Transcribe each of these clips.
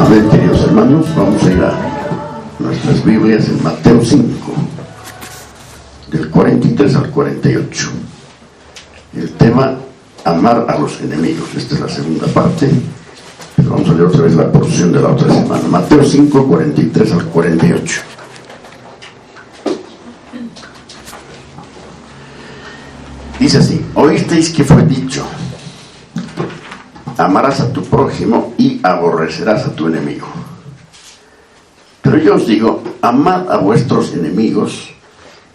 Amén, queridos hermanos. Vamos a ir a nuestras Biblias en Mateo 5, del 43 al 48. El tema, amar a los enemigos. Esta es la segunda parte, pero vamos a leer otra vez la porción de la otra semana. Mateo 5, 43 al 48. Dice así: oísteis que fue dicho, amarás a tu prójimo y aborrecerás a tu enemigo. Pero yo os digo, amad a vuestros enemigos,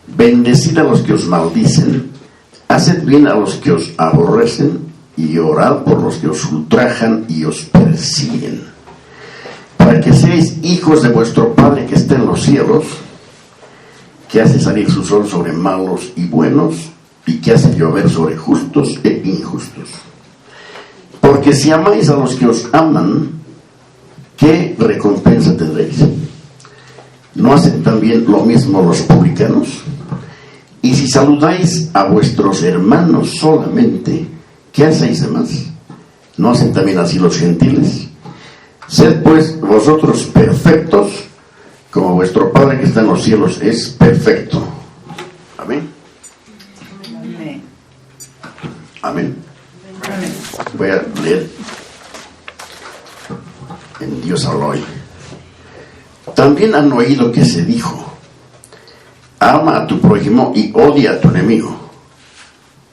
bendecid a los que os maldicen, haced bien a los que os aborrecen, y orad por los que os ultrajan y os persiguen, para que seáis hijos de vuestro Padre que está en los cielos, que hace salir su sol sobre malos y buenos, y que hace llover sobre justos e injustos. Porque si amáis a los que os aman, ¿qué recompensa tendréis? ¿No hacen también lo mismo los publicanos? Y si saludáis a vuestros hermanos solamente, ¿qué hacéis de más? ¿No hacen también así los gentiles? Sed pues vosotros perfectos, como vuestro Padre que está en los cielos es perfecto. Amén. Amén. Amén. Voy a leer en Dios al hoy. También han oído que se dijo, ama a tu prójimo y odia a tu enemigo.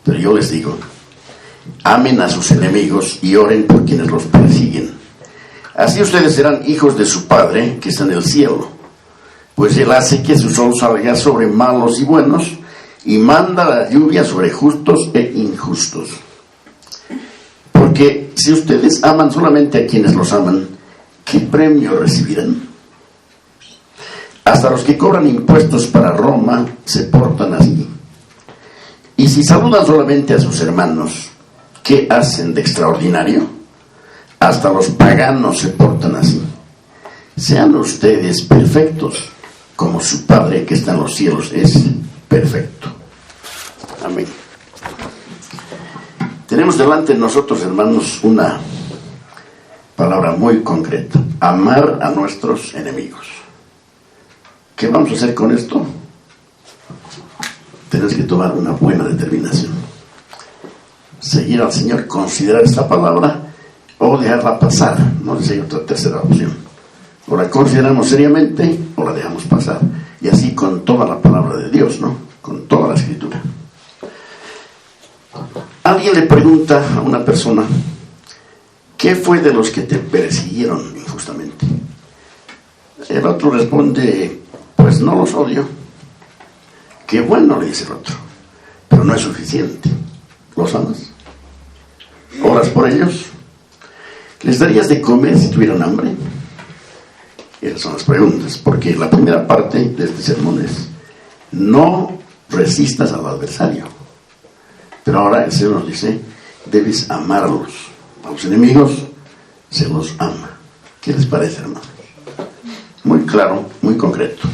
Pero yo les digo, amen a sus enemigos y oren por quienes los persiguen. Así ustedes serán hijos de su Padre que está en el cielo, pues Él hace que su sol salga sobre malos y buenos y manda la lluvia sobre justos e injustos. Porque si ustedes aman solamente a quienes los aman, ¿qué premio recibirán? Hasta los que cobran impuestos para Roma se portan así. Y si saludan solamente a sus hermanos, ¿qué hacen de extraordinario? Hasta los paganos se portan así. Sean ustedes perfectos, como su Padre que está en los cielos es perfecto. Amén. Tenemos delante de nosotros, hermanos, una palabra muy concreta: amar a nuestros enemigos. ¿Qué vamos a hacer con esto? Tenemos que tomar una buena determinación. Seguir al Señor, considerar esta palabra o dejarla pasar. No sé si hay otra tercera opción. O la consideramos seriamente o la dejamos pasar. Y así con toda la palabra de Dios, ¿no? Con toda la Escritura. Alguien le pregunta a una persona, ¿qué fue de los que te persiguieron injustamente? El otro responde, pues no los odio. Qué bueno, le dice el otro, pero no es suficiente. ¿Los amas? ¿Oras por ellos? ¿Les darías de comer si tuvieran hambre? Esas son las preguntas, porque la primera parte de este sermón es, no resistas al adversario. Pero ahora el Señor nos dice, debes amarlos. A los enemigos se los ama. ¿Qué les parece, hermanos? Muy claro, muy concreto.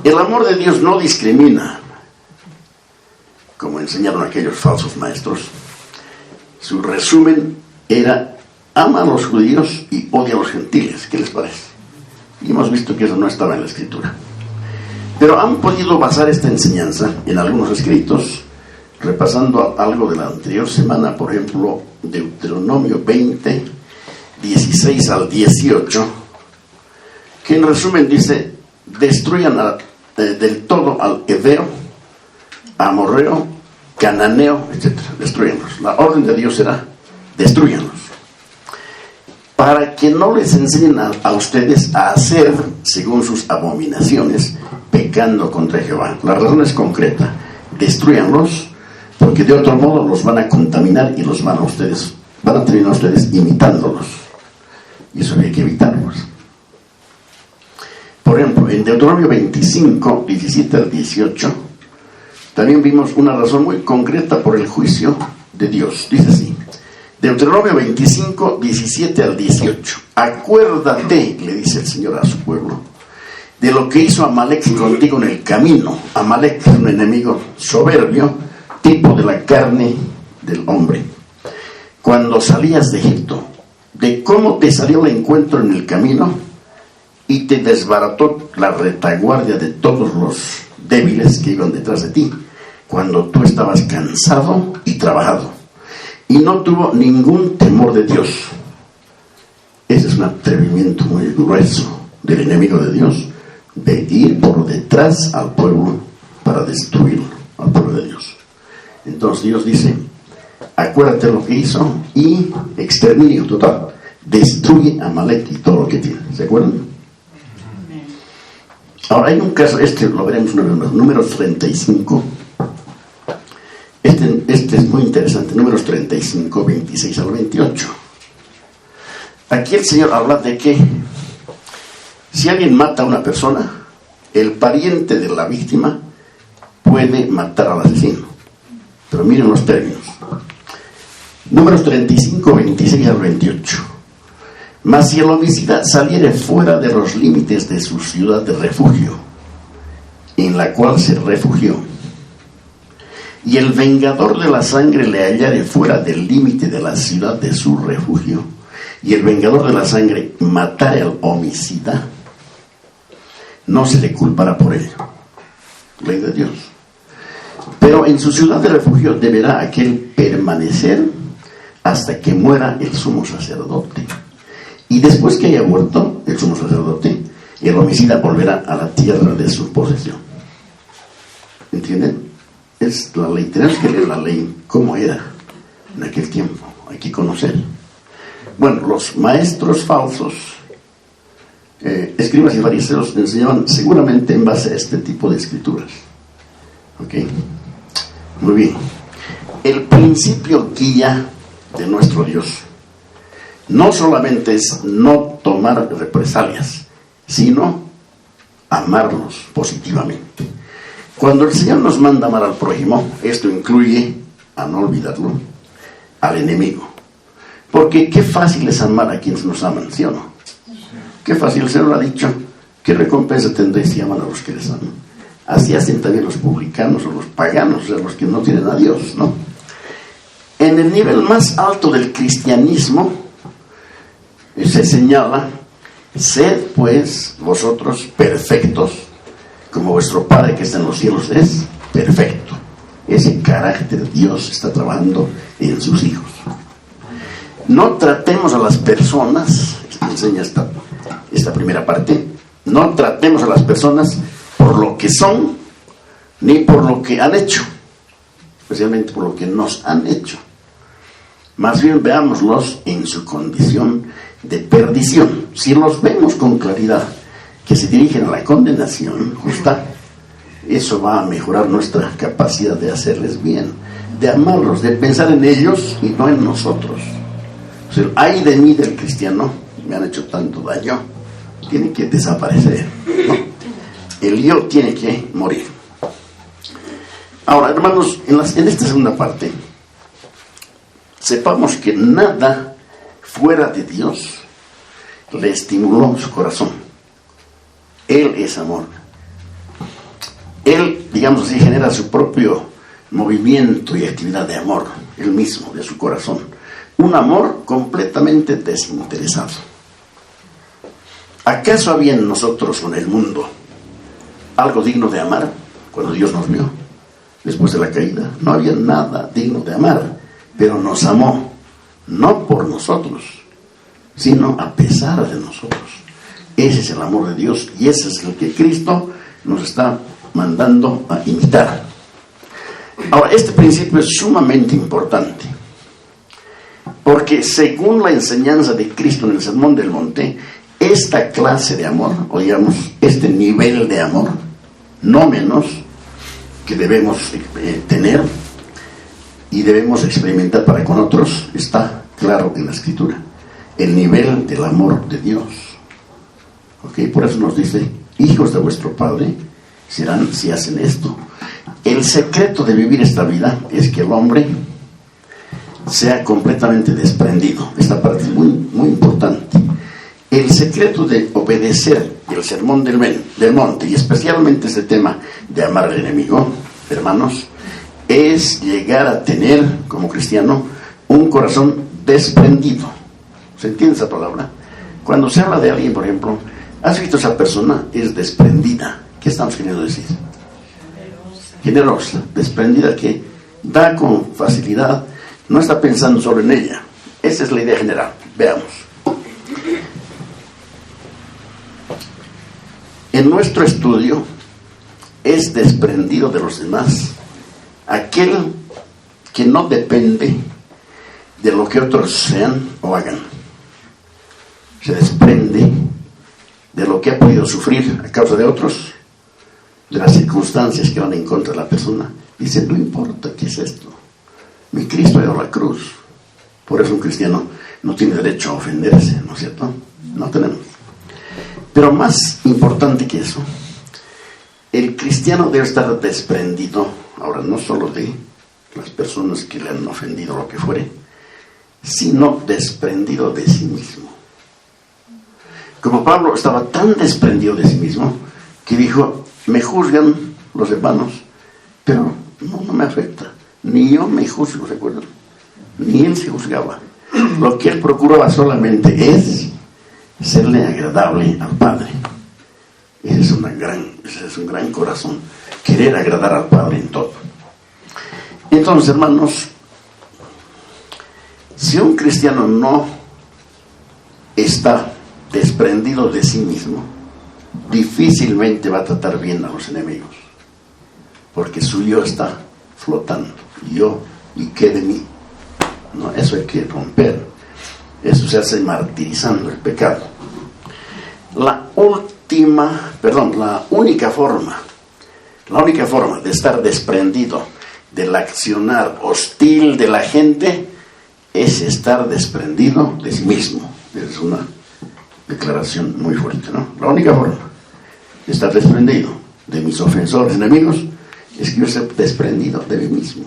El amor de Dios no discrimina, como enseñaron aquellos falsos maestros. Su resumen era, ama a los judíos y odia a los gentiles. ¿Qué les parece? Y hemos visto que eso no estaba en la Escritura. Pero han podido basar esta enseñanza en algunos escritos, repasando algo de la anterior semana, por ejemplo, Deuteronomio 20, 16 al 18, que en resumen dice, destruyan del todo al Heveo, Amorreo, Cananeo, etc. Destruyanlos. La orden de Dios será, destruyanlos. Para que no les enseñen a ustedes a hacer según sus abominaciones, pecando contra Jehová. La razón es concreta, destruyanlos, porque de otro modo los van a contaminar y los van a terminar ustedes imitándolos. Y eso hay que evitarlos. Por ejemplo, en Deuteronomio 25, 17 al 18, también vimos una razón muy concreta por el juicio de Dios. Dice así, Deuteronomio 25, 17 al 18. Acuérdate, le dice el Señor a su pueblo, de lo que hizo Amalek contigo en el camino. Amalek es un enemigo soberbio, tipo de la carne del hombre. Cuando salías de Egipto, de cómo te salió el encuentro en el camino y te desbarató la retaguardia de todos los débiles que iban detrás de ti, cuando tú estabas cansado y trabajado, y no tuvo ningún temor de Dios. Ese es un atrevimiento muy grueso del enemigo de Dios, de ir por detrás al pueblo para destruirlo, al pueblo de Dios. Entonces Dios dice: acuérdate lo que hizo y exterminio total, destruye a Amalek y todo lo que tiene. ¿Se acuerdan? Ahora hay un caso, lo veremos una vez más, Números 35. Este es muy interesante, Números 35, 26 al 28. Aquí el Señor habla de que si alguien mata a una persona, el pariente de la víctima puede matar al asesino. Pero miren los términos. Números 35, 26 al 28. Mas si el homicida saliere fuera de los límites de su ciudad de refugio, en la cual se refugió, y el vengador de la sangre le hallare fuera del límite de la ciudad de su refugio, y el vengador de la sangre matare al homicida, no se le culpará por ello. Ley de Dios. Pero en su ciudad de refugio deberá aquel permanecer hasta que muera el sumo sacerdote. Y después que haya muerto el sumo sacerdote, el homicida volverá a la tierra de su posesión. ¿Entienden? Es la ley. Tenemos que leer la ley cómo era en aquel tiempo. Hay que conocer. Bueno, los maestros falsos, escribas y fariseos, enseñaban seguramente en base a este tipo de escrituras. ¿Ok? Muy bien. El principio guía de nuestro Dios no solamente es no tomar represalias, sino amarlos positivamente. Cuando el Señor nos manda amar al prójimo, esto incluye, a no olvidarlo, al enemigo. Porque qué fácil es amar a quienes nos aman, ¿sí o no? Qué fácil. El Señor ha dicho: ¿qué recompensa tendréis si aman a los que les aman? Así hacen también los publicanos o los paganos, o sea, los que no tienen a Dios, ¿no? En el nivel más alto del cristianismo se señala: sed pues vosotros perfectos, como vuestro Padre que está en los cielos es perfecto. Ese carácter Dios está trabajando en sus hijos. No tratemos a las personas, enseña esta primera parte, no tratemos a las personas por lo que son, ni por lo que han hecho, especialmente por lo que nos han hecho. Más bien veámoslos en su condición de perdición. Si los vemos con claridad que se dirigen a la condenación justa, eso va a mejorar nuestra capacidad de hacerles bien, de amarlos, de pensar en ellos y no en nosotros. O sea, ay de mí del cristiano, me han hecho tanto daño, tiene que desaparecer, ¿no? El yo tiene que morir. Ahora, hermanos, en esta segunda parte, sepamos que nada fuera de Dios le estimuló su corazón. Él es amor. Él, digamos así, genera su propio movimiento y actividad de amor, él mismo, de su corazón. Un amor completamente desinteresado. ¿Acaso había en nosotros o en el mundo algo digno de amar cuando Dios nos vio después de la caída? No había nada digno de amar, pero nos amó, no por nosotros, sino a pesar de nosotros. Ese es el amor de Dios y ese es el que Cristo nos está mandando a imitar. Ahora, este principio es sumamente importante, porque según la enseñanza de Cristo en el Sermón del Monte, esta clase de amor, o digamos, este nivel de amor, no menos, que debemos tener y debemos experimentar para con otros, está claro en la Escritura. El nivel del amor de Dios. ¿Ok? Por eso nos dice: hijos de vuestro Padre serán si hacen esto. El secreto de vivir esta vida es que el hombre sea completamente desprendido. Esta parte es muy, muy importante. El secreto de obedecer el sermón del monte, y especialmente este tema de amar al enemigo, hermanos, es llegar a tener, como cristiano, un corazón desprendido. ¿Se entiende esa palabra? Cuando se habla de alguien, por ejemplo, ¿has visto esa persona? Es desprendida. ¿Qué estamos queriendo decir? Generosa, desprendida, que da con facilidad, no está pensando solo en ella. Esa es la idea general. Veamos. En nuestro estudio es desprendido de los demás aquel que no depende de lo que otros sean o hagan. Se desprende de lo que ha podido sufrir a causa de otros, de las circunstancias que van en contra de la persona. Dice, no importa qué es esto, mi Cristo ha ido a la cruz. Por eso un cristiano no tiene derecho a ofenderse, ¿no es cierto? No tenemos. Pero más importante que eso, el cristiano debe estar desprendido, ahora no solo de las personas que le han ofendido o lo que fuere, sino desprendido de sí mismo. Como Pablo estaba tan desprendido de sí mismo, que dijo, me juzgan los hermanos, pero no me afecta, ni yo me juzgo, ¿recuerdan? Ni él se juzgaba. Lo que él procuraba solamente es serle agradable al Padre. Ese es un gran corazón, querer agradar al Padre en todo. Entonces, hermanos, si un cristiano no está desprendido de sí mismo, difícilmente va a tratar bien a los enemigos, porque su yo está flotando. Yo y qué de mí. No, eso hay que romper. Eso se hace martirizando el pecado. La única forma de estar desprendido del accionar hostil de la gente es estar desprendido de sí mismo. Es una declaración muy fuerte, ¿no? La única forma de estar desprendido de mis ofensores enemigos es que yo esté desprendido de mí mismo.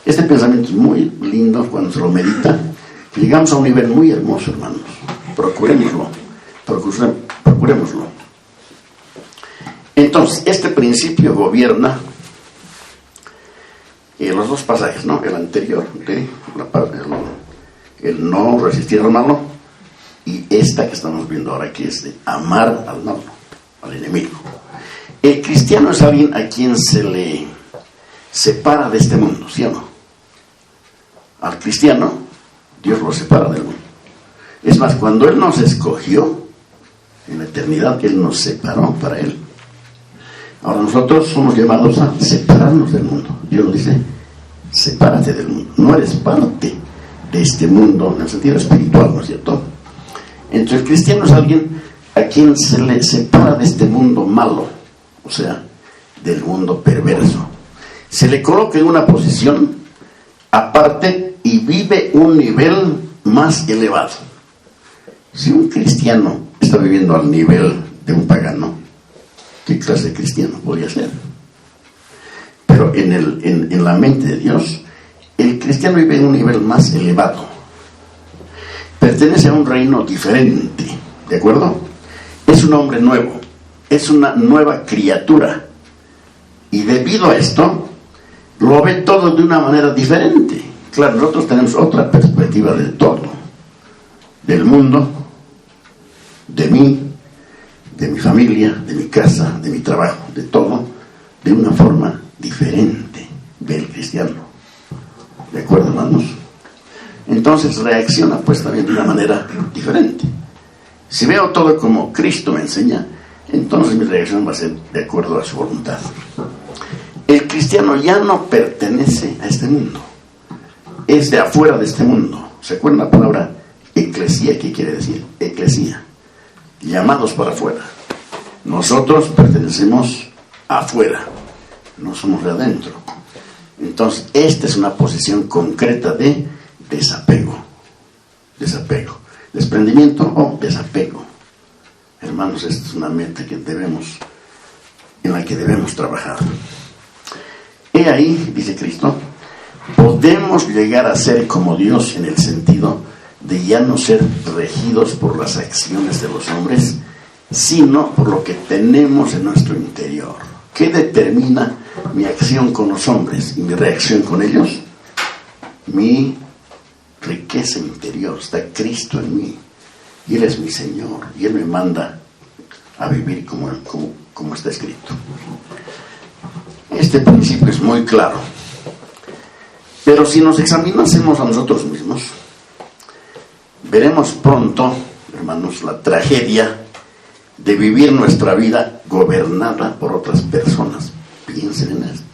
Este pensamiento es muy lindo cuando se lo medita. Llegamos a un nivel muy hermoso, hermanos. Procurémoslo. Entonces, este principio gobierna los dos pasajes, ¿no? El anterior de el no resistir al malo, y esta que estamos viendo ahora, que es de amar al malo, al enemigo. El cristiano es alguien a quien se le separa de este mundo, ¿sí o no? Al cristiano Dios lo separa del mundo. Es más, cuando Él nos escogió en la eternidad, Él nos separó para Él. Ahora nosotros somos llamados a separarnos del mundo. Dios nos dice, sepárate del mundo. No eres parte de este mundo en el sentido espiritual, ¿no es cierto? Entonces el cristiano es alguien a quien se le separa de este mundo malo, o sea, del mundo perverso. Se le coloca en una posición aparte y vive un nivel más elevado. Si un cristiano está viviendo al nivel de un pagano, ¿qué clase de cristiano podría ser? Pero en la mente de Dios, el cristiano vive en un nivel más elevado. Pertenece a un reino diferente, ¿de acuerdo? Es un hombre nuevo, es una nueva criatura. Y debido a esto, lo ve todo de una manera diferente. Claro, nosotros tenemos otra perspectiva de todo. Del mundo, de mí, de mi familia, de mi casa, de mi trabajo, de todo, de una forma diferente del cristiano. ¿De acuerdo, hermanos? Entonces reacciona pues también de una manera diferente. Si veo todo como Cristo me enseña, entonces mi reacción va a ser de acuerdo a su voluntad. El cristiano ya no pertenece a este mundo, es de afuera de este mundo. ¿Se acuerdan la palabra eclesía? ¿Qué quiere decir? Eclesía, llamados para afuera. Nosotros pertenecemos afuera, no somos de adentro. Entonces esta es una posición concreta de desapego, desprendimiento o desapego. Hermanos, esta es una meta en la que debemos trabajar. He ahí, dice Cristo, podemos llegar a ser como Dios en el sentido de ya no ser regidos por las acciones de los hombres, sino por lo que tenemos en nuestro interior. ¿Qué determina mi acción con los hombres y mi reacción con ellos? Mi riqueza interior, está Cristo en mí, y Él es mi Señor, y Él me manda a vivir como está escrito. Este principio es muy claro, pero si nos examinásemos a nosotros mismos, veremos pronto, hermanos, la tragedia de vivir nuestra vida gobernada por otras personas. Piensen en esto.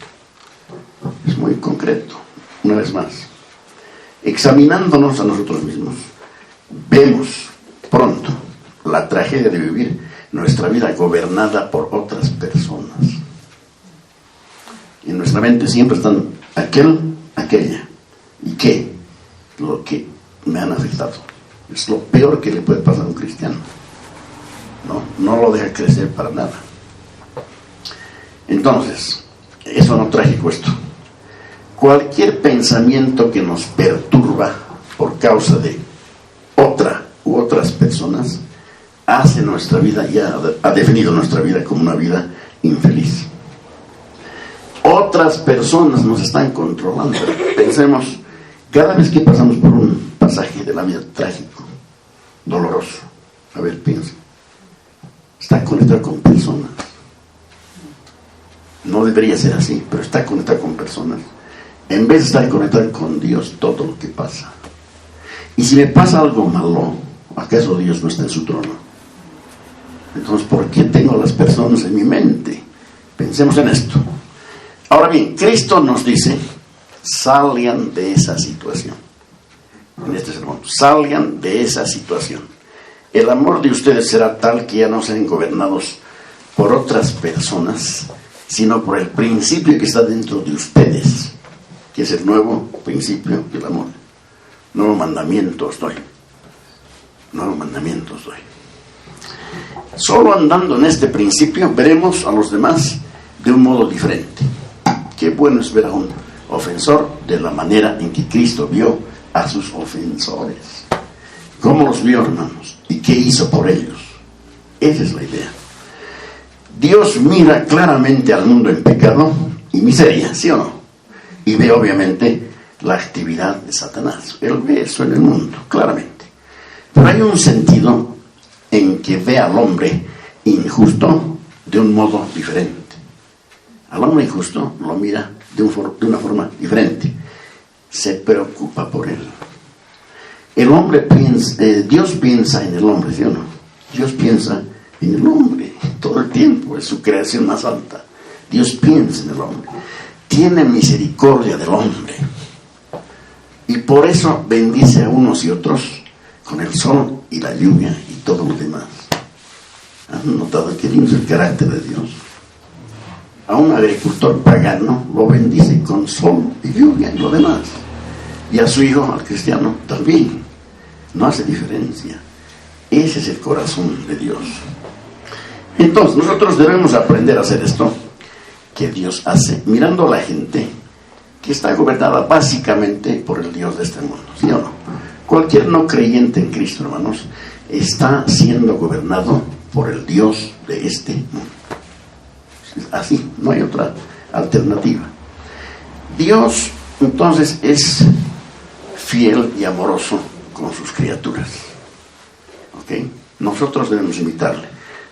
Es muy concreto. Una vez más, examinándonos a nosotros mismos, vemos pronto la tragedia de vivir nuestra vida gobernada por otras personas. En nuestra mente siempre están aquella, y qué, lo que me han afectado. Es lo peor que le puede pasar a un cristiano. No lo deja crecer para nada. Entonces, eso no trágico esto. Cualquier pensamiento que nos perturba por causa de otra u otras personas hace nuestra vida, ya ha definido nuestra vida como una vida infeliz. Otras personas nos están controlando. Pensemos, cada vez que pasamos por un pasaje de la vida trágico, doloroso, a ver, piensa, está conectado con personas. No debería ser así, pero está conectado con personas. En vez de estar conectado con Dios, todo lo que pasa. Y si me pasa algo malo, ¿acaso Dios no está en su trono? Entonces, ¿por qué tengo a las personas en mi mente? Pensemos en esto. Ahora bien, Cristo nos dice, salgan de esa situación. En este sermón, salgan de esa situación. El amor de ustedes será tal que ya no sean gobernados por otras personas, sino por el principio que está dentro de ustedes, que es el nuevo principio del amor. Nuevo mandamiento os doy. Nuevo mandamiento os doy. Solo andando en este principio veremos a los demás de un modo diferente. Qué bueno es ver a un ofensor de la manera en que Cristo vio a sus ofensores. ¿Cómo los vio, hermanos? ¿Y qué hizo por ellos? Esa es la idea. Dios mira claramente al mundo en pecado y miseria, ¿sí o no? Y ve obviamente la actividad de Satanás. Él ve eso en el mundo, claramente. Pero hay un sentido en que ve al hombre injusto de un modo diferente. Al hombre injusto lo mira de una forma diferente. Se preocupa por él. El hombre piensa, Dios piensa en el hombre, ¿sí o no? Dios piensa en el hombre todo el tiempo, es su creación más alta. Dios piensa en el hombre, tiene misericordia del hombre, y por eso bendice a unos y otros con el sol y la lluvia y todo lo demás. ¿Han notado qué lindo es el carácter de Dios? A un agricultor pagano lo bendice con sol y lluvia y lo demás, y a su hijo, al cristiano, también. No hace diferencia. Ese es el corazón de Dios. Entonces nosotros debemos aprender a hacer esto que Dios hace, mirando a la gente que está gobernada básicamente por el Dios de este mundo, ¿sí o no? Cualquier no creyente en Cristo, hermanos, está siendo gobernado por el Dios de este mundo. Así, no hay otra alternativa. Dios, entonces, es fiel y amoroso con sus criaturas. ¿Ok? Nosotros debemos imitarle.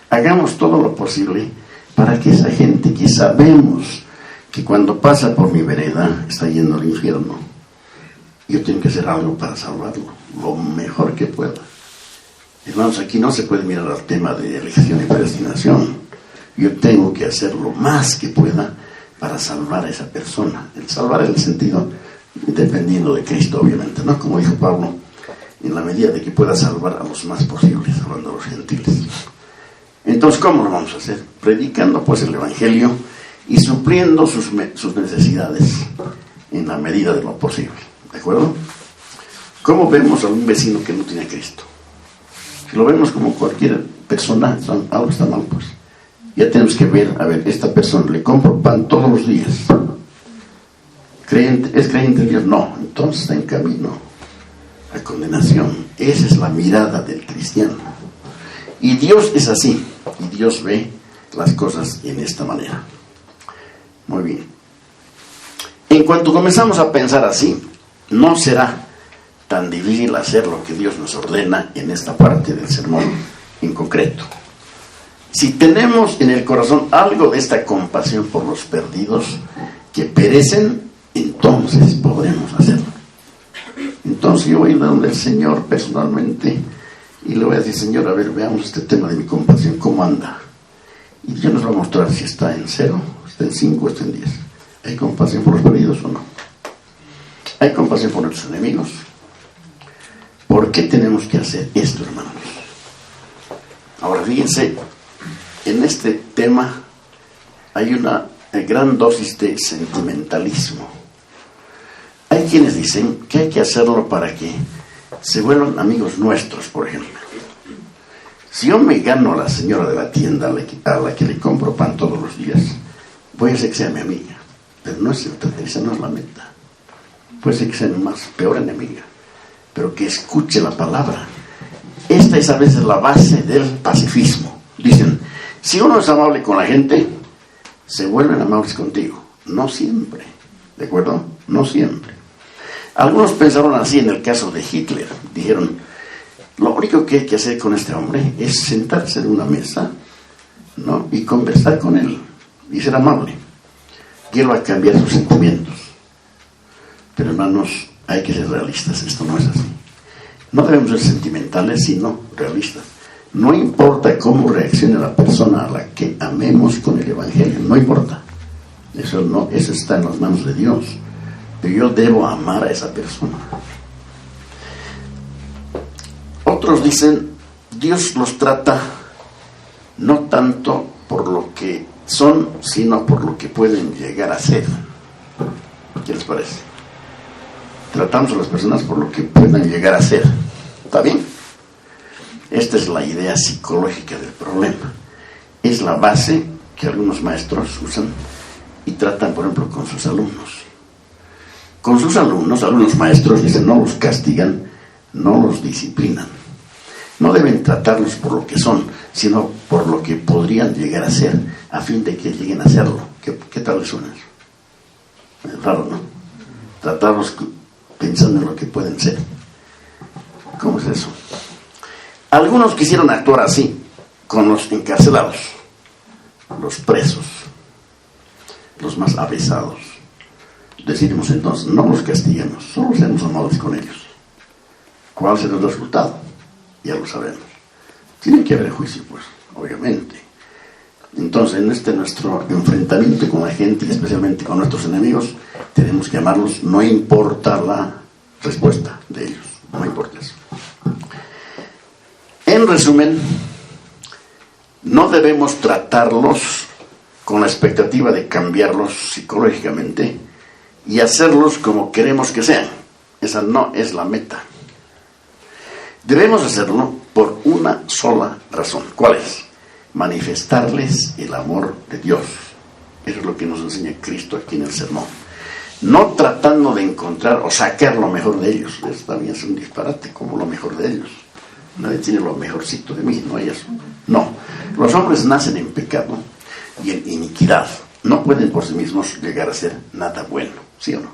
Hagamos todo lo posible para que esa gente que sabemos que cuando pasa por mi vereda está yendo al infierno, yo tengo que hacer algo para salvarlo, lo mejor que pueda. Hermanos, aquí no se puede mirar al tema de elección y predestinación. Yo tengo que hacer lo más que pueda para salvar a esa persona. El salvar en el sentido dependiendo de Cristo, obviamente, ¿no? Como dijo Pablo, en la medida de que pueda salvar a los más posibles, hablando a los gentiles. Entonces, ¿cómo lo vamos a hacer? Predicando pues el Evangelio y supliendo sus necesidades en la medida de lo posible. ¿De acuerdo? ¿Cómo vemos a un vecino que no tiene a Cristo? Si lo vemos como cualquier persona, algo está mal, pues. Ya tenemos que ver, a ver, esta persona, le compro pan todos los días. ¿Es creyente en Dios? No, entonces está en camino a condenación. Esa es la mirada del cristiano. Y Dios es así, y Dios ve las cosas en esta manera. Muy bien. En cuanto comenzamos a pensar así, no será tan difícil hacer lo que Dios nos ordena en esta parte del sermón en concreto. Si tenemos en el corazón algo de esta compasión por los perdidos que perecen, entonces podremos hacerlo. Entonces yo voy a ir donde el Señor personalmente y le voy a decir: Señor, a ver, veamos este tema de mi compasión, ¿cómo anda? Y Dios nos va a mostrar si está en 0, está en 5 o está en 10. ¿Hay compasión por los perdidos o no? ¿Hay compasión por nuestros enemigos? ¿Por qué tenemos que hacer esto, hermanos? Ahora fíjense, en este tema hay una gran dosis de sentimentalismo. Hay quienes dicen que hay que hacerlo para que se vuelvan amigos nuestros, por ejemplo. Si yo me gano a la señora de la tienda a la que le compro pan todos los días, voy a hacer que sea mi amiga. Pero no esa no es la meta. Puede ser que sea más peor enemiga, pero que escuche la palabra. Esta es a veces la base del pacifismo. Dicen, si uno es amable con la gente, se vuelven amables contigo. No siempre, ¿de acuerdo? No siempre. Algunos pensaron así en el caso de Hitler. Dijeron, lo único que hay que hacer con este hombre es sentarse en una mesa, ¿no?, y conversar con él y ser amable, y él va a cambiar sus sentimientos. Pero hermanos, hay que ser realistas. Esto no es así. No debemos ser sentimentales, sino realistas. No importa cómo reaccione la persona a la que amemos con el Evangelio, no importa. Eso está en las manos de Dios. Pero yo debo amar a esa persona. Otros dicen, Dios los trata no tanto por lo que son, sino por lo que pueden llegar a ser. ¿Qué les parece? Tratamos a las personas por lo que puedan llegar a ser. ¿Está bien? Esta es la idea psicológica del problema. Es la base que algunos maestros usan y tratan, por ejemplo, con sus alumnos. Con sus alumnos maestros dicen, no los castigan, no los disciplinan. No deben tratarlos por lo que son, sino por lo que podrían llegar a ser, a fin de que lleguen a serlo. ¿Qué tal les suena eso? Es raro, ¿no? Tratarlos pensando en lo que pueden ser. ¿Cómo es eso? Algunos quisieron actuar así con los encarcelados, los presos, los más avesados. Decidimos entonces, no los castiguemos, solo seamos amables con ellos. ¿Cuál será el resultado? Ya lo sabemos. Tiene que haber juicio, pues, obviamente. Entonces, en nuestro enfrentamiento con la gente, y especialmente con nuestros enemigos, tenemos que amarlos, no importa la respuesta de ellos, no importa eso. En resumen, no debemos tratarlos con la expectativa de cambiarlos psicológicamente y hacerlos como queremos que sean. Esa no es la meta. Debemos hacerlo por una sola razón. ¿Cuál es? Manifestarles el amor de Dios. Eso es lo que nos enseña Cristo aquí en el sermón. No tratando de encontrar o sacar lo mejor de ellos. Eso también es un disparate, como lo mejor de ellos. Nadie tiene lo mejorcito de mí, no hay eso. No, los hombres nacen en pecado y en iniquidad. No pueden por sí mismos llegar a ser nada bueno, ¿sí o no?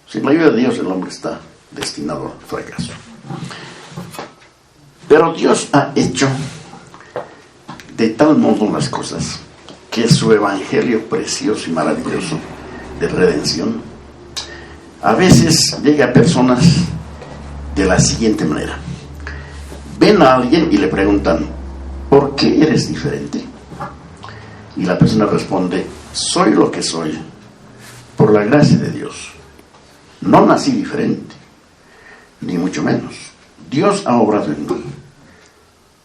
Sin la ayuda de Dios el hombre está destinado al fracaso. Pero Dios ha hecho de tal modo las cosas que su evangelio precioso y maravilloso de redención a veces llega a personas de la siguiente manera. Ven a alguien y le preguntan, ¿por qué eres diferente? Y la persona responde, soy lo que soy por la gracia de Dios. No nací diferente, ni mucho menos. Dios ha obrado en mí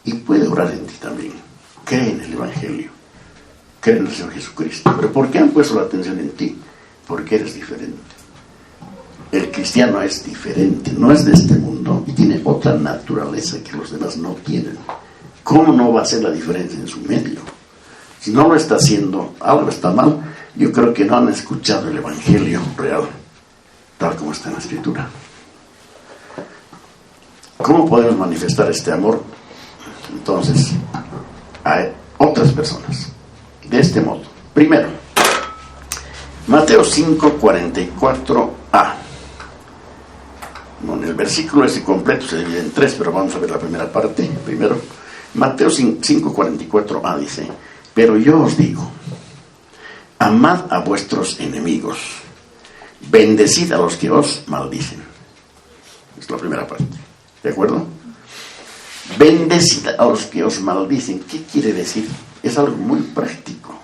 y puede obrar en ti también. Cree en el Evangelio, cree en el Señor Jesucristo. ¿Pero por qué han puesto la atención en ti? Porque eres diferente. El cristiano es diferente, no es de este mundo y tiene otra naturaleza que los demás no tienen. ¿Cómo no va a hacer la diferencia en su medio? Si no lo está haciendo, algo está mal. Yo creo que no han escuchado el Evangelio real, tal como está en la Escritura. ¿Cómo podemos manifestar este amor? Entonces, a otras personas. De este modo. Primero, Mateo 5:44a. Bueno, el versículo ese completo se divide en 3, pero vamos a ver la primera parte. Primero, Mateo 5:44a dice: pero yo os digo, amad a vuestros enemigos, bendecid a los que os maldicen. Es la primera parte, ¿de acuerdo? Bendecid a los que os maldicen. ¿Qué quiere decir? Es algo muy práctico.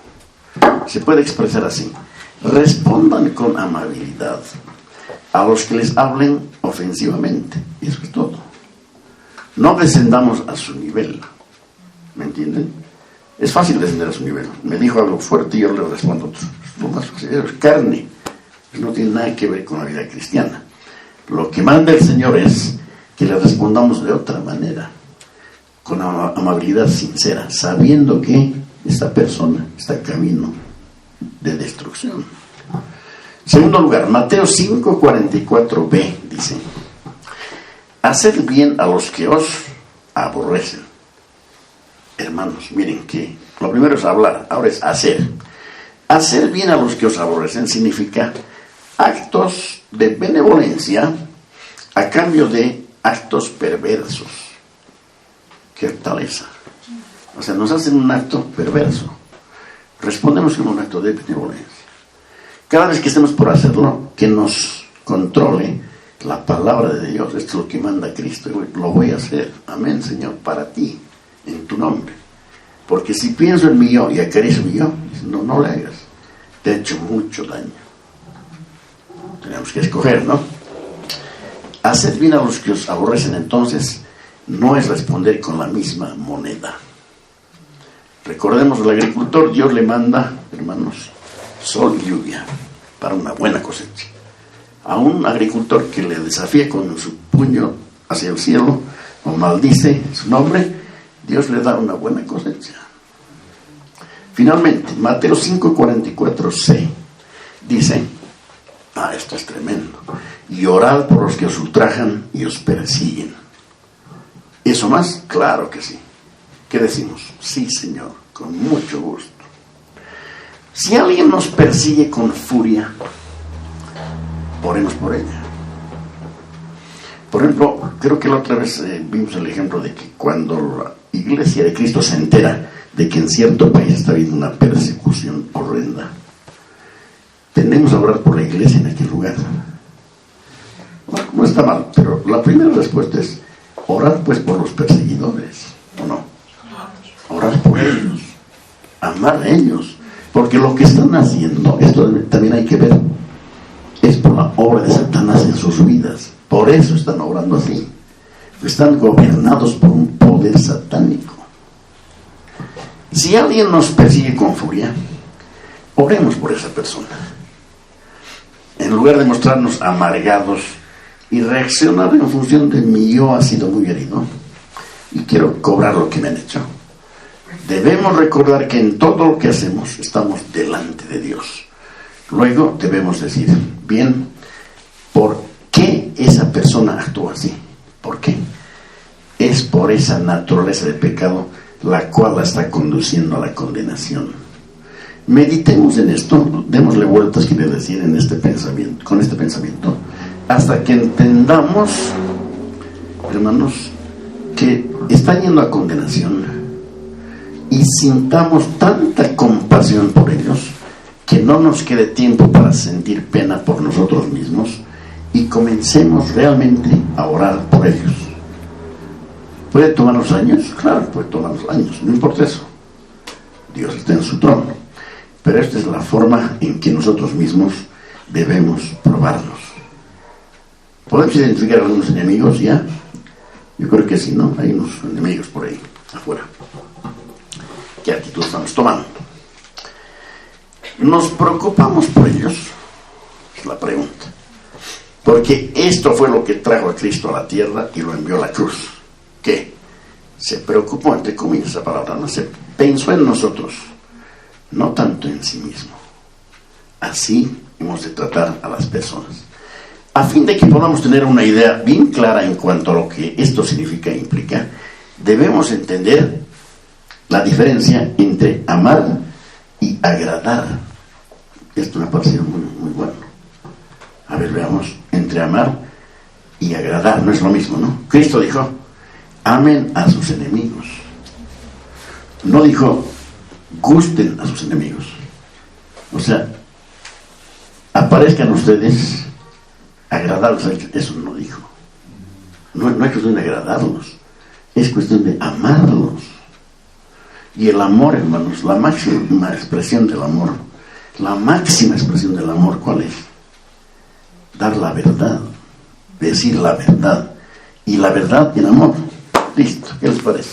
Se puede expresar así: respondan con amabilidad a los que les hablen ofensivamente. Y eso es todo. No descendamos a su nivel. ¿Me entienden? Es fácil descender a su nivel. Me dijo algo fuerte y yo le respondo: lo más fácil es carne. No tiene nada que ver con la vida cristiana. Lo que manda el Señor es que le respondamos de otra manera, con amabilidad sincera, sabiendo que esta persona está camino de destrucción. Segundo lugar, Mateo 5:44b dice: haced bien a los que os aborrecen. Hermanos, miren que lo primero es hablar, ahora es hacer. Hacer bien a los que os aborrecen significa actos de benevolencia a cambio de actos perversos. ¡Qué fortaleza! O sea, nos hacen un acto perverso, respondemos con un acto de benevolencia. Cada vez que estemos por hacerlo, que nos controle la palabra de Dios. Esto es lo que manda Cristo. Lo voy a hacer. Amén, Señor, para ti, en tu nombre. Porque si pienso en mi yo y acaricio mi yo, no le hagas. Te ha hecho mucho daño. Tenemos que escoger, ¿no? Haced bien a los que os aborrecen, entonces, no es responder con la misma moneda. Recordemos al agricultor, Dios le manda, hermanos, sol y lluvia para una buena cosecha. A un agricultor que le desafía con su puño hacia el cielo o maldice su nombre, Dios le da una buena cosecha. Finalmente, Mateo 5:44c dice: esto es tremendo. Y orad por los que os ultrajan y os persiguen. ¿Eso más? Claro que sí. ¿Qué decimos? Sí, Señor, con mucho gusto. Si alguien nos persigue con furia, oremos por ella. Por ejemplo, creo que la otra vez vimos el ejemplo de que cuando la Iglesia de Cristo se entera de que en cierto país está habiendo una persecución horrenda, tendemos a orar por la Iglesia en aquel lugar. No está mal, pero la primera respuesta es orar pues por los perseguidores, ¿o no? Orar por ellos, amar a ellos, porque lo que están haciendo, esto también hay que ver, es por la obra de Satanás en sus vidas. Por eso están obrando así. Están gobernados por un poder satánico. Si alguien nos persigue con furia, oremos por esa persona. En lugar de mostrarnos amargados y reaccionar en función de mi yo ha sido muy herido y quiero cobrar lo que me han hecho, debemos recordar que en todo lo que hacemos estamos delante de Dios. Luego debemos decir: bien, ¿por qué esa persona actuó así? ¿Por qué? Es por esa naturaleza de pecado la cual la está conduciendo a la condenación. Meditemos en esto, démosle vueltas, quiere decir, en este pensamiento, con este pensamiento, hasta que entendamos, hermanos, que está yendo a condenación y sintamos tanta compasión por ellos que no nos quede tiempo para sentir pena por nosotros mismos y comencemos realmente a orar por ellos. ¿Puede tomarnos años? Claro, puede tomarnos años, no importa eso. Dios está en su trono. Pero esta es la forma en que nosotros mismos debemos probarnos. ¿Podemos identificar a algunos enemigos ya? Yo creo que sí, ¿no? Hay unos enemigos por ahí, afuera. ¿Qué actitud estamos tomando? ¿Nos preocupamos por ellos? Es la pregunta. Porque esto fue lo que trajo a Cristo a la tierra y lo envió a la cruz. ¿Qué? Se preocupó, entre comillas, esa palabra, no se pensó en nosotros, no tanto en sí mismo. Así hemos de tratar a las personas. A fin de que podamos tener una idea bien clara en cuanto a lo que esto significa e implica, debemos entender la diferencia entre amar y agradar. Esto me ha parecido muy, muy bueno. A ver, veamos, entre amar y agradar no es lo mismo, ¿no? Cristo dijo, amen a sus enemigos. No dijo, gusten a sus enemigos. O sea, aparezcan ustedes agradables. Eso no dijo. No es cuestión de agradarlos, es cuestión de amarlos. Y el amor, hermanos, la máxima expresión del amor, ¿cuál es? Dar la verdad, decir la verdad, y la verdad en amor. Listo, ¿qué les parece?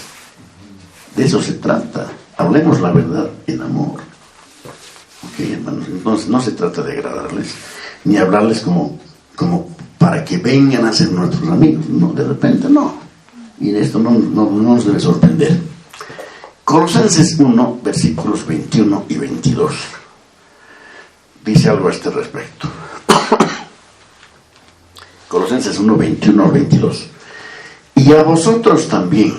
De eso se trata. Hablemos la verdad en amor. Ok, hermanos, entonces no se trata de agradarles, ni hablarles como para que vengan a ser nuestros amigos. No, de repente no. Y esto no nos debe sorprender. Colosenses 1, versículos 21 y 22. Dice algo a este respecto. Colosenses 1, 21 al 22. Y a vosotros también.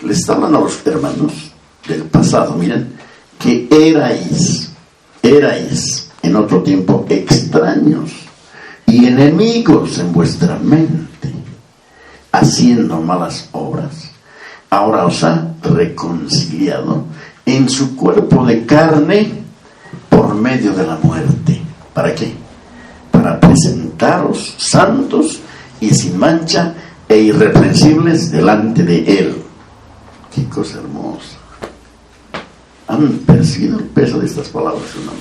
Les está hablando a los hermanos del pasado, miren, que erais en otro tiempo extraños y enemigos en vuestra mente, haciendo malas obras. Ahora os ha reconciliado en su cuerpo de carne por medio de la muerte. ¿Para qué? Para presentaros santos y sin mancha e irreprensibles delante de Él. ¡Qué cosa hermosa! Han percibido el peso de estas palabras, hermanos.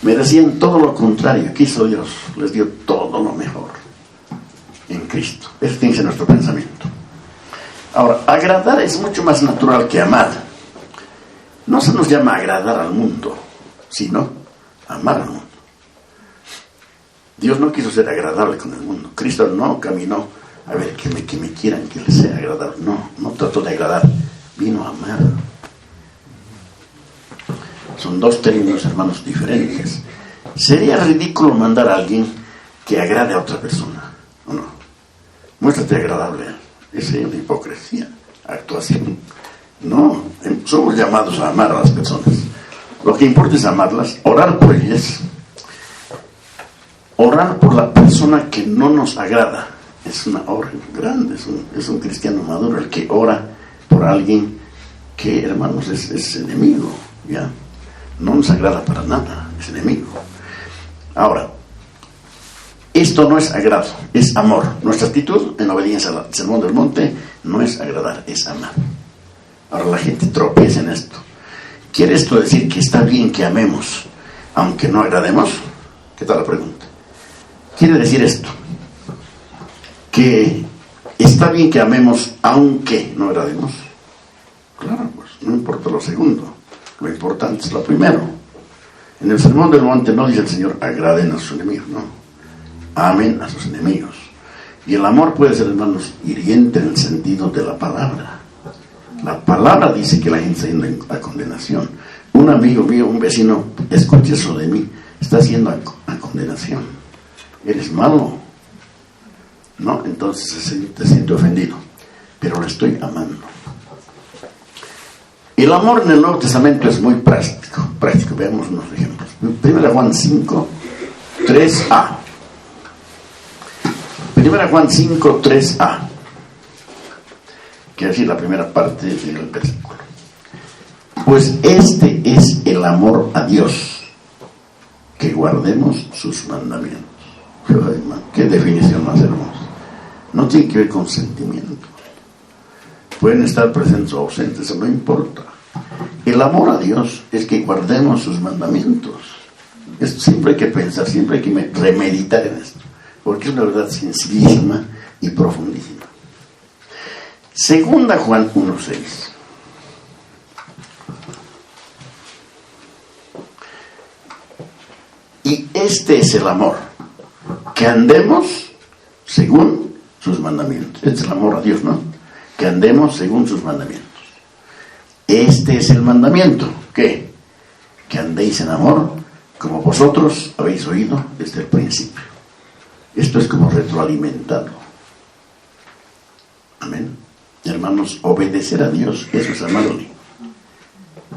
Merecían todo lo contrario. ¿Qué hizo Dios? Les dio todo lo mejor en Cristo. Eso tiene que ser nuestro pensamiento. Ahora, agradar es mucho más natural que amar. No se nos llama agradar al mundo, sino amar al mundo. Dios no quiso ser agradable con el mundo. Cristo no caminó a ver que me quieran, que les sea agradable. No trató de agradar, vino a amar. Son dos términos, hermanos, diferentes. Sería ridículo mandar a alguien que agrade a otra persona, ¿o no? Muéstrate agradable. Esa es una hipocresía, actuación. No, somos llamados a amar a las personas. Lo que importa es amarlas, orar por ellas, orar por la persona que no nos agrada. Es una obra grande, es un cristiano maduro el que ora por alguien que, hermanos, es enemigo, ¿ya? No nos agrada para nada, es enemigo. Ahora, esto no es agrado, es amor. Nuestra actitud en obediencia al Sermón del Monte no es agradar, es amar. Ahora la gente tropieza en esto. ¿Quiere esto decir que está bien que amemos aunque no agrademos? ¿Qué tal la pregunta? ¿Quiere decir esto? Que está bien que amemos aunque no agrademos. Claro, pues no importa lo segundo, lo importante es lo primero. En el Sermón del Monte no dice el Señor agraden a sus enemigos, no, amen a sus enemigos. Y el amor puede ser, hermanos, hiriente en el sentido de la palabra. La palabra dice que la gente está yendo a condenación. Un amigo mío, un vecino, escuche eso de mí, está yendo a condenación. Eres malo, ¿no? Entonces se siente ofendido, pero lo estoy amando. El amor en el Nuevo Testamento es muy práctico. Veamos unos ejemplos. 1 Juan 5, 3a. 1 Juan 5, 3a. Quiere decir la primera parte del versículo. Pues este es el amor a Dios, que guardemos sus mandamientos. Qué definición más hermosa. No tiene que ver con sentimientos. Pueden estar presentes o ausentes, eso no importa. El amor a Dios es que guardemos sus mandamientos. Esto siempre hay que pensar, siempre hay que remeditar en esto, porque es una verdad sencillísima y profundísima. Segunda Juan 1:6. Y este es el amor, que andemos según sus mandamientos. Este es el amor a Dios, ¿no? Que andemos según sus mandamientos. Este es el mandamiento. ¿Qué? Que andéis en amor, como vosotros habéis oído desde el principio. Esto es como retroalimentarlo. Amén. Hermanos, obedecer a Dios, eso es amarle.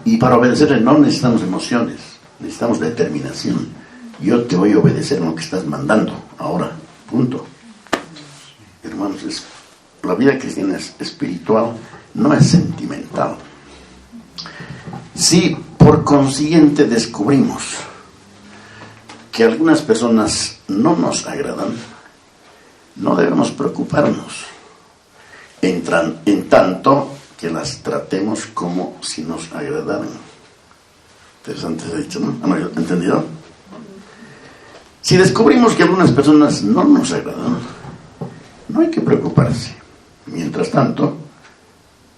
Y para obedecerle no necesitamos emociones, necesitamos determinación. Yo te voy a obedecer en lo que estás mandando ahora, Punto. Hermanos, la vida cristiana es espiritual, no es sentimental. Si por consiguiente descubrimos que algunas personas no nos agradan, no debemos preocuparnos, en tanto que las tratemos como si nos agradaran. Interesante se ha dicho, ¿no? ¿Han entendido? Si descubrimos que algunas personas no nos agradan, no hay que preocuparse. Mientras tanto,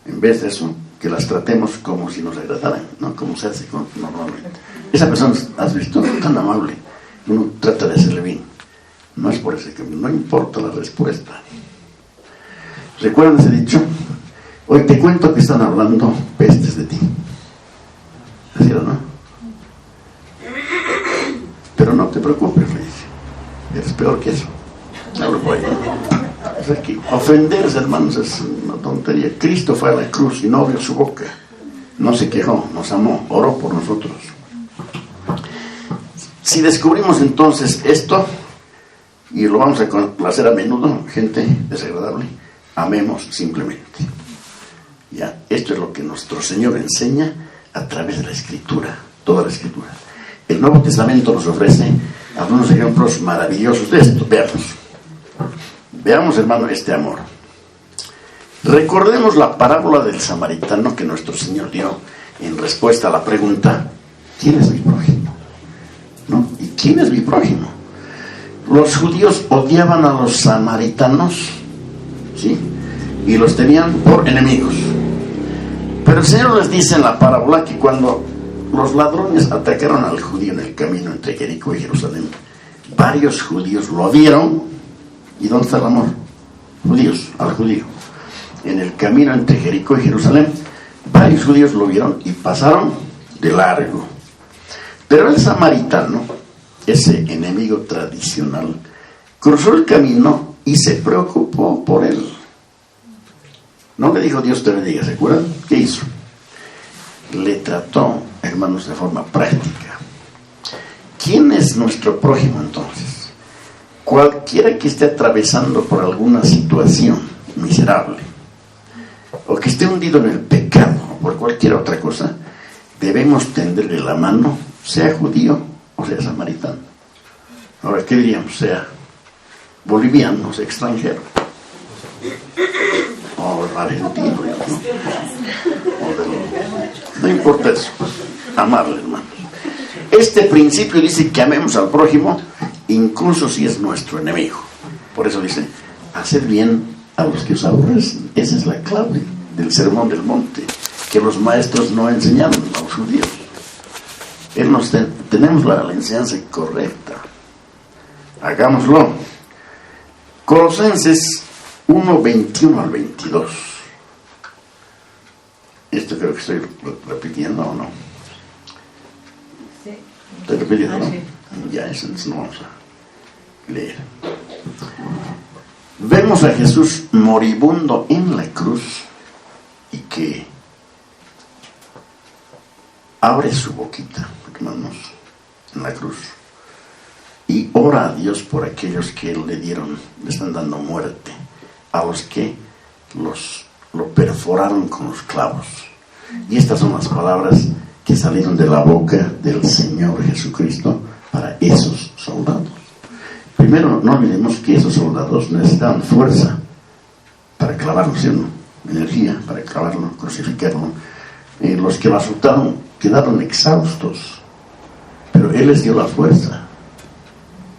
en vez de eso, que las tratemos como si nos agradaran, ¿no? Como se hace normalmente. Esa persona, ¿has visto? Tan amable. Uno trata de hacerle bien. No es por ese camino, no importa la respuesta. ¿Recuerdan ese dicho? Hoy te cuento que están hablando pestes de ti. ¿Es cierto, no? Pero no te preocupes, le dice. Eres peor que eso. Hablo por ahí. Es que ofenderse, hermanos, es una tontería. Cristo fue a la cruz y no abrió su boca. No se quejó, nos amó, oró por nosotros. Si descubrimos entonces esto, y lo vamos a hacer a menudo, gente desagradable, amemos simplemente. Ya, esto es lo que nuestro Señor enseña a través de la Escritura, toda la Escritura. El Nuevo Testamento nos ofrece algunos ejemplos maravillosos de esto. Veamos, hermano, este amor. Recordemos la parábola del samaritano que nuestro Señor dio en respuesta a la pregunta: ¿quién es mi prójimo? ¿No? ¿Y quién es mi prójimo? Los judíos odiaban a los samaritanos, ¿sí? Y los tenían por enemigos. Pero el Señor les dice en la parábola que cuando los ladrones atacaron al judío en el camino entre Jericó y Jerusalén, varios judíos lo vieron. ¿Y dónde está el amor? Judíos, al judío. En el camino entre Jericó y Jerusalén, varios judíos lo vieron y pasaron de largo. Pero el samaritano, ese enemigo tradicional, cruzó el camino y se preocupó por él. No le dijo Dios te bendiga, ¿se acuerdan? ¿Qué hizo? Le trató, hermanos, de forma práctica. ¿Quién es nuestro prójimo entonces? Cualquiera que esté atravesando por alguna situación miserable, o que esté hundido en el pecado, o por cualquier otra cosa, debemos tenderle la mano, sea judío o sea samaritano. Ahora, ¿qué diríamos? Sea boliviano, o sea extranjero, o argentino, no importa eso, amarle, hermanos. Este principio dice que amemos al prójimo, incluso si es nuestro enemigo. Por eso dice, haced bien a los que os aborrecen. Esa es la clave del Sermón del Monte, que los maestros no enseñaron a los judíos. Tenemos la enseñanza correcta. Hagámoslo. Colosenses 1, 21 al 22. Esto creo que estoy repitiendo, ¿o no? Sí. ¿Estoy repitiendo, no? Sí. Ya, eso no vamos a leer. Vemos a Jesús moribundo en la cruz y que abre su boquita, hermanos, en la cruz, y ora a Dios por aquellos que le están dando muerte, a los que lo perforaron con los clavos. Y estas son las palabras que salieron de la boca del Señor Jesucristo para esos soldados. Primero, no olvidemos que esos soldados necesitaban fuerza para clavarlo, ¿sí o no? Energía para clavarlo, crucificarlo. Los que lo azotaron quedaron exhaustos, pero Él les dio la fuerza.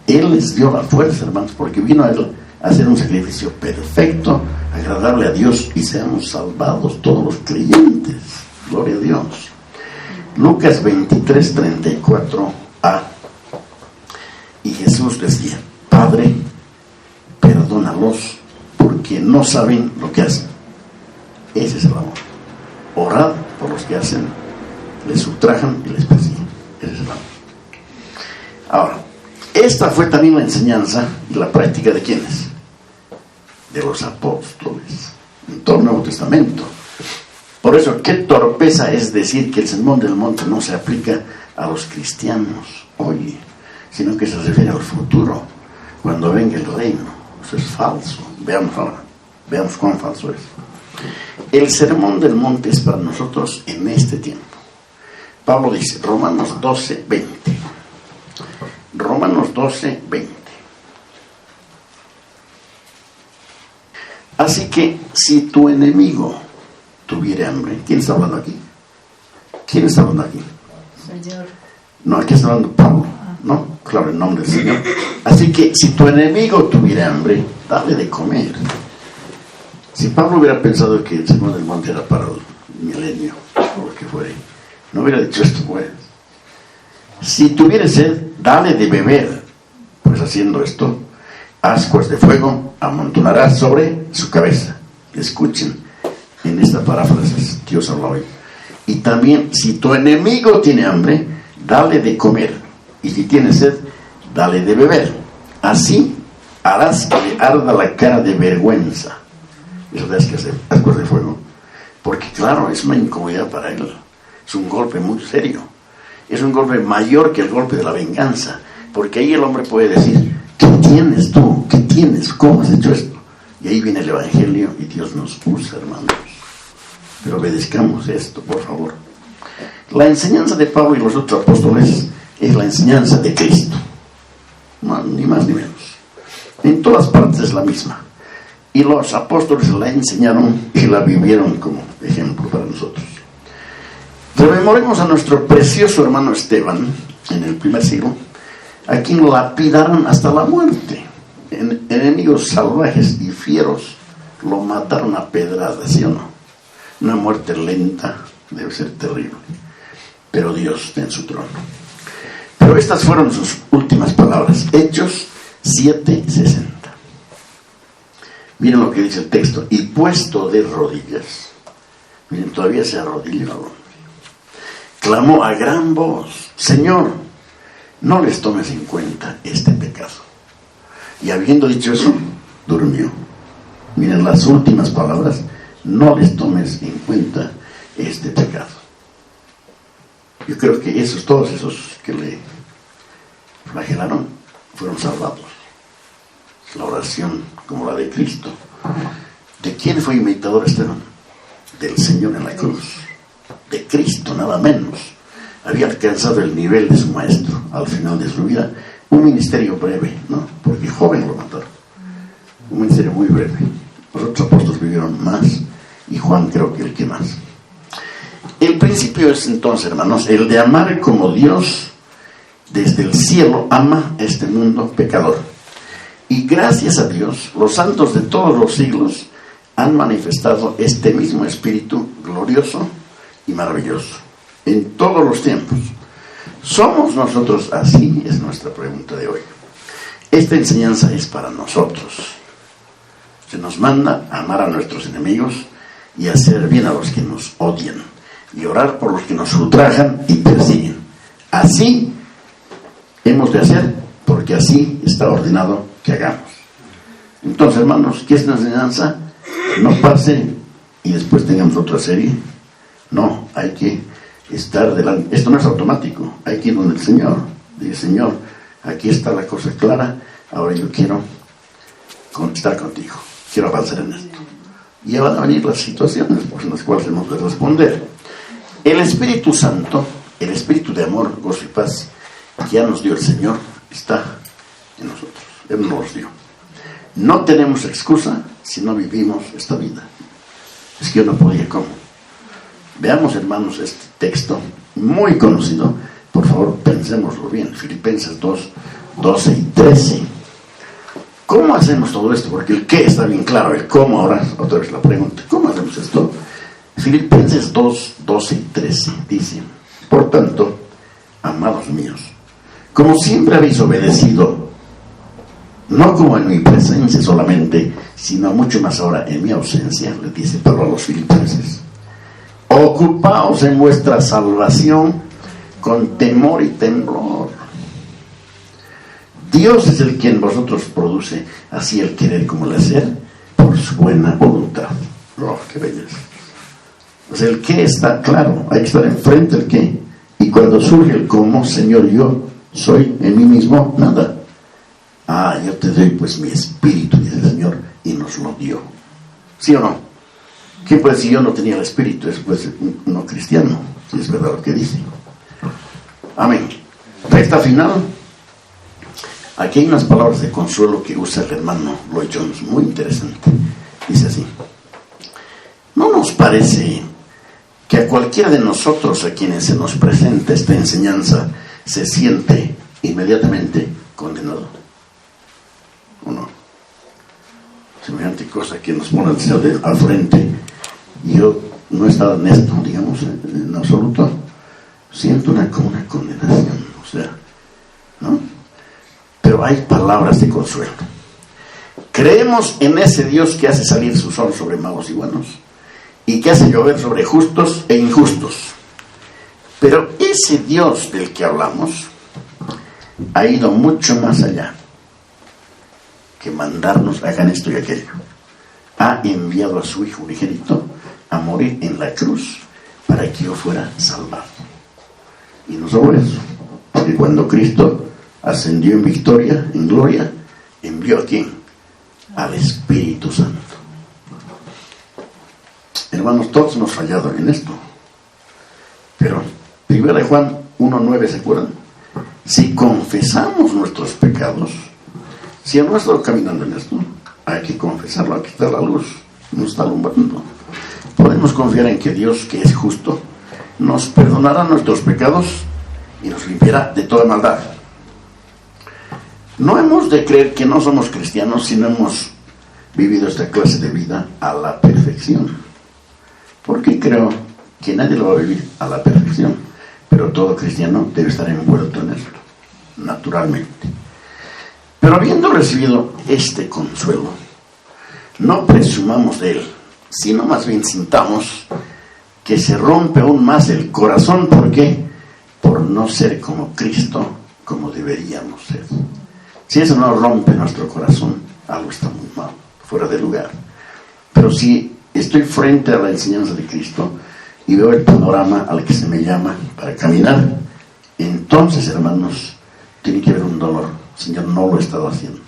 Él les dio la fuerza, hermanos, porque vino a Él a hacer un sacrificio perfecto, agradable a Dios, y seamos salvados todos los creyentes. Gloria a Dios. Lucas 23, 34a. Y Jesús decía: Padre, perdónalos, porque no saben lo que hacen. Ese es el amor. Orad por los que hacen, les ultrajan y les persiguen. Ese es el amor. Ahora, esta fue también la enseñanza y la práctica de ¿quiénes? De los apóstoles en todo el Nuevo Testamento. Por eso, qué torpeza es decir que el Sermón del Monte no se aplica a los cristianos hoy, sino que se refiere al futuro, cuando venga el reino. Eso es falso. Veamos ahora. Veamos cuán falso es. El sermón del monte es para nosotros en este tiempo. Pablo dice, Romanos 12:20. Romanos 12:20. Así que si tu enemigo tuviera hambre, ¿quién está hablando aquí? ¿Quién está hablando aquí? Señor. No, aquí está hablando Pablo, ¿no? Claro, en nombre del Señor. Así que si tu enemigo tuviera hambre, dale de comer. Si Pablo hubiera pensado que el sermón del monte era para el milenio, o lo que fuere, no hubiera dicho esto, pues. Si tuviera sed, dale de beber. Pues haciendo esto, ascuas de fuego amontonarás sobre su cabeza. Escuchen en esta paráfrasis que os hablo hoy. Y también, si tu enemigo tiene hambre, dale de comer. Y si tiene sed, dale de beber. Así harás que le arda la cara de vergüenza. Eso es que hacer ascuas de fuego. Porque claro, es una incomodidad para él. Es un golpe muy serio. Es un golpe mayor que el golpe de la venganza. Porque ahí el hombre puede decir, ¿qué tienes tú? ¿Qué tienes? ¿Cómo has hecho esto? Y ahí viene el Evangelio y Dios nos usa, hermanos. Pero obedezcamos esto, por favor. La enseñanza de Pablo y los otros apóstoles es la enseñanza de Cristo. No, ni más ni menos. En todas partes es la misma. Y los apóstoles la enseñaron y la vivieron como ejemplo para nosotros. Rememoremos a nuestro precioso hermano Esteban, en el primer siglo, a quien lapidaron hasta la muerte. Enemigos salvajes y fieros lo mataron a pedradas, ¿sí o no? Una muerte lenta debe ser terrible, pero Dios está en su trono. Pero estas fueron sus últimas palabras. Hechos 7:60. Miren lo que dice el texto. Y puesto de rodillas, miren, todavía se arrodilló, clamó a gran voz, Señor, no les tomes en cuenta este pecado. Y habiendo dicho eso, durmió. Miren las últimas palabras, no les tomes en cuenta este pecado. Yo creo que todos esos que le flagelaron fueron salvados. La oración como la de Cristo. ¿De quién fue imitador Esteban? Del Señor en la cruz. De Cristo, nada menos. Había alcanzado el nivel de su maestro al final de su vida. Un ministerio breve, ¿no? Porque joven lo mataron. Un ministerio muy breve. Los otros apóstoles vivieron más y Juan creo que el que más. El principio es entonces, hermanos, el de amar como Dios desde el cielo ama este mundo pecador. Y gracias a Dios, los santos de todos los siglos han manifestado este mismo espíritu glorioso y maravilloso en todos los tiempos. ¿Somos nosotros así? Es nuestra pregunta de hoy. Esta enseñanza es para nosotros. Se nos manda a amar a nuestros enemigos y hacer bien a los que nos odian y orar por los que nos ultrajan y persiguen. Así hemos de hacer, porque así está ordenado que hagamos. Entonces, hermanos, ¿qué es una enseñanza? No pase y después tengamos otra serie. No, hay que estar delante. Esto no es automático. Hay que ir donde el Señor. Dice, Señor, aquí está la cosa clara. Ahora yo quiero estar contigo. Quiero avanzar en esto. Y ya van a venir las situaciones por las cuales hemos de responder. El Espíritu Santo, el Espíritu de amor, gozo y paz que ya nos dio el Señor, está en nosotros. Él nos los dio. No tenemos excusa si no vivimos esta vida. Es que yo no podía, ¿cómo? Veamos, hermanos, este texto muy conocido. Por favor, pensémoslo bien. Filipenses 2:12-13. ¿Cómo hacemos todo esto? Porque el qué está bien claro, el cómo ahora, otra vez la pregunta. ¿Cómo hacemos esto? Filipenses 2:12-13 dice: por tanto, amados míos, como siempre habéis obedecido, no como en mi presencia solamente, sino mucho más ahora en mi ausencia, le dice Pablo a los filipenses, ocupaos en vuestra salvación con temor y temblor. Dios es el que en vosotros produce así el querer como el hacer por su buena voluntad. Oh, qué belleza. Pues el qué está claro, hay que estar enfrente del qué. Y cuando surge el cómo, Señor, yo soy en mí mismo nada. yo te doy pues mi espíritu, dice el Señor, y nos lo dio. ¿Sí o no? ¿Quién puede decir yo no tenía el espíritu? Es pues no cristiano, si es verdad lo que dice. Amén. Recta final. Aquí hay unas palabras de consuelo que usa el hermano Lloyd Jones, muy interesante. Dice así: ¿no nos parece que a cualquiera de nosotros a quienes se nos presenta esta enseñanza se siente inmediatamente condenado? ¿O no? Semejante cosa que nos pone al frente, y yo no he estado en esto, digamos, en absoluto. Siento una condenación, o sea, ¿no? Pero hay palabras de consuelo. Creemos en ese Dios que hace salir su sol sobre malos y buenos, y que hace llover sobre justos e injustos. Pero ese Dios del que hablamos ha ido mucho más allá que mandarnos hagan esto y aquello. Ha enviado a su Hijo unigénito a morir en la cruz para que yo fuera salvado. Y no solo eso, porque cuando Cristo ascendió en victoria, en gloria, envió ¿a quién? Al Espíritu Santo. Hermanos, todos hemos fallado en esto. Pero 1 Juan 1:9, ¿se acuerdan? Si confesamos nuestros pecados, si hemos estado caminando en esto, hay que confesarlo, aquí está la luz, nos está alumbrando. Podemos confiar en que Dios, que es justo, nos perdonará nuestros pecados y nos limpiará de toda maldad. No hemos de creer que no somos cristianos si no hemos vivido esta clase de vida a la perfección, porque creo que nadie lo va a vivir a la perfección, pero todo cristiano debe estar envuelto en esto, naturalmente. Pero habiendo recibido este consuelo, no presumamos de él, sino más bien sintamos que se rompe aún más el corazón. ¿Por qué? Por no ser como Cristo, como deberíamos ser. Si eso no rompe nuestro corazón, algo está muy mal, fuera de lugar. Pero si estoy frente a la enseñanza de Cristo y veo el panorama al que se me llama para caminar, entonces, hermanos, tiene que haber un dolor. Señor, no lo he estado haciendo.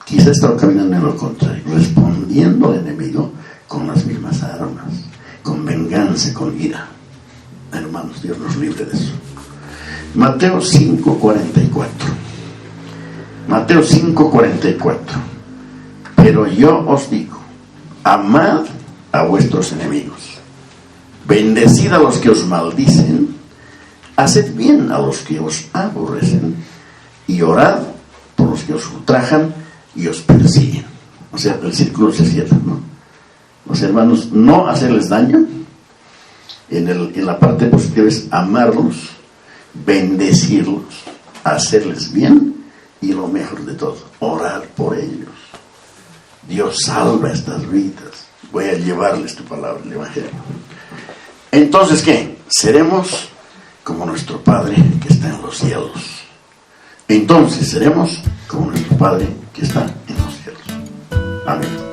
Quizá he estado caminando en lo contrario, respondiendo al enemigo con las mismas armas, con venganza, con ira. Hermanos, Dios nos libre de eso. Mateo 5:44. Mateo 5:44. Pero yo os digo, amad a vuestros enemigos, bendecid a los que os maldicen, haced bien a los que os aborrecen, y orad por los que os ultrajan y os persiguen. O sea, el círculo se cierra, ¿no? Los hermanos, no hacerles daño. En la parte positiva es amarlos, bendecirlos, hacerles bien, y lo mejor de todo, orar por ellos. Dios salva estas vidas. Voy a llevarles tu palabra, el Evangelio. Entonces, ¿qué? Seremos como nuestro Padre que está en los cielos. Entonces seremos como nuestro Padre que está en los cielos. Amén.